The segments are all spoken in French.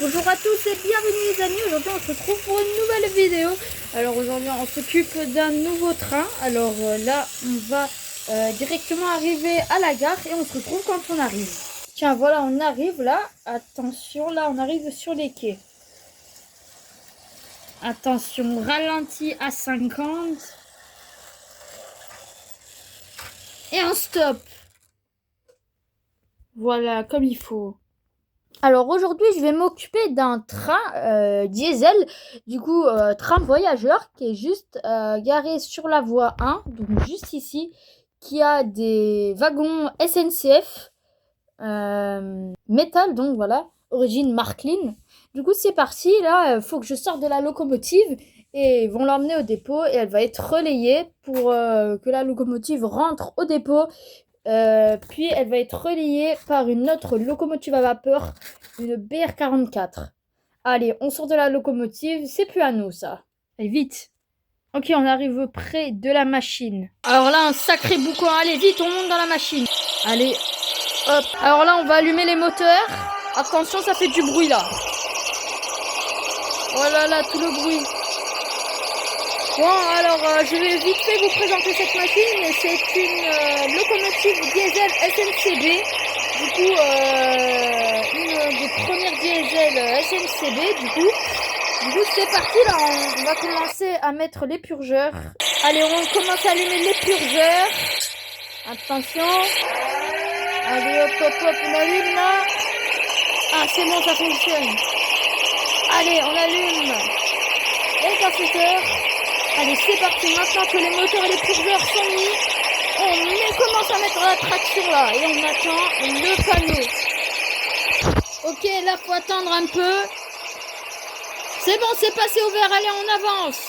Bonjour à tous et bienvenue les amis, aujourd'hui on se retrouve pour une nouvelle vidéo. Alors aujourd'hui on s'occupe d'un nouveau train. Alors là on va directement arriver à la gare et on se retrouve quand on arrive. Tiens voilà, on arrive là, attention là on arrive sur les quais. Attention, ralenti à 50 et on stop. Voilà, comme il faut. Alors aujourd'hui, je vais m'occuper d'un train diesel, du coup train voyageur qui est juste garé sur la voie 1, donc juste ici, qui a des wagons SNCF métal, donc voilà, origine Marklin. Du coup c'est parti, là faut que je sorte de la locomotive et ils vont l'emmener au dépôt et elle va être relayée pour que la locomotive rentre au dépôt. Puis elle va être relayée par une autre locomotive à vapeur, une BR44. Allez, on sort de la locomotive, c'est plus à nous ça. Allez, vite. Ok, on arrive près de la machine. Alors là, un sacré boucan. Allez, vite, on monte dans la machine. Allez, hop. Alors là, on va allumer les moteurs. Attention, ça fait du bruit là. Oh là là, tout le bruit. Bon, alors je vais vite fait vous présenter cette machine. C'est une locomotive diesel SNCB. Du coup, une des premières diesel SNCB. Du coup, c'est parti là. On va commencer à mettre les purgeurs. Allez, on commence à allumer les purgeurs. Attention. Allez, hop, hop, hop, on allume là. Ah, c'est bon, ça fonctionne. Allez, on allume les capteurs. Allez, c'est parti. Maintenant que les moteurs et les purgeurs sont mis, on commence à mettre la traction là. Et on attend le panneau. Ok, là, faut attendre un peu. C'est bon, c'est passé au vert. Allez, on avance.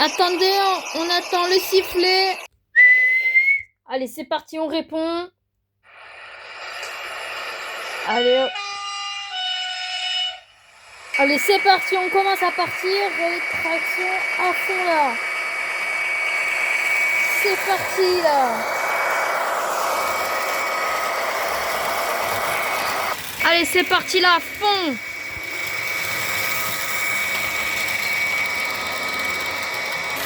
Attendez, on attend le sifflet. Allez, c'est parti, on répond. Allez, hop. Allez, c'est parti, on commence à partir. Traction à fond là. C'est parti là. Allez, c'est parti là, à fond.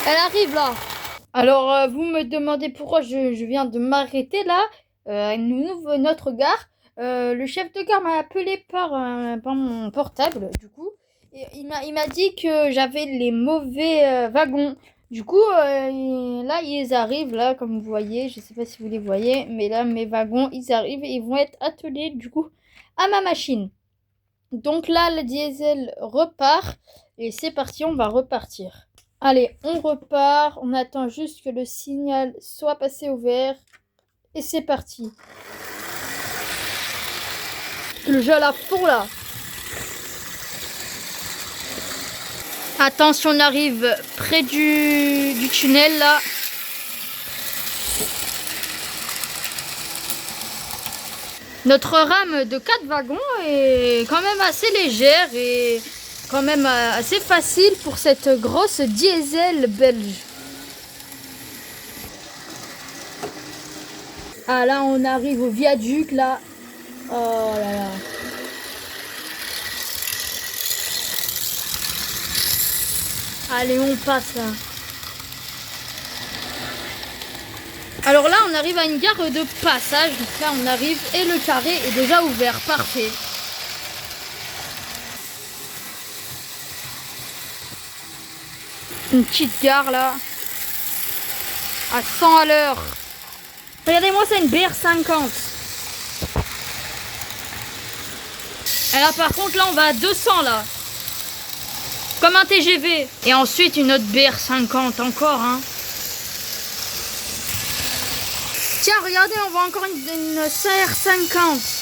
Elle arrive là. Alors, vous me demandez pourquoi je viens de m'arrêter là. Nous ouvrons notre gare. Le chef de gare m'a appelé par mon portable, du coup. Et il m'a dit que j'avais les mauvais wagons. Du coup, là, ils arrivent, là, comme vous voyez. Je sais pas si vous les voyez, mais là, mes wagons, ils arrivent et ils vont être attelés, du coup, à ma machine. Donc là, le diesel repart. Et c'est parti, on va repartir. Allez, on repart. On attend juste que le signal soit passé au vert. Et c'est parti. Le gel à fond là. Attention, on arrive près du tunnel là. Notre rame de 4 wagons est quand même assez légère et quand même assez facile pour cette grosse diesel belge. Ah là, on arrive au viaduc là. Oh là là. Allez, on passe là. Alors là, on arrive à une gare de passage. Donc là, on arrive et le carré est déjà ouvert. Parfait. Une petite gare là. À 100 à l'heure. Regardez-moi, c'est une BR50. Et là par contre là on va à 200 là. Comme un TGV. Et ensuite une autre BR50 encore hein. Tiens regardez, on voit encore une CR50.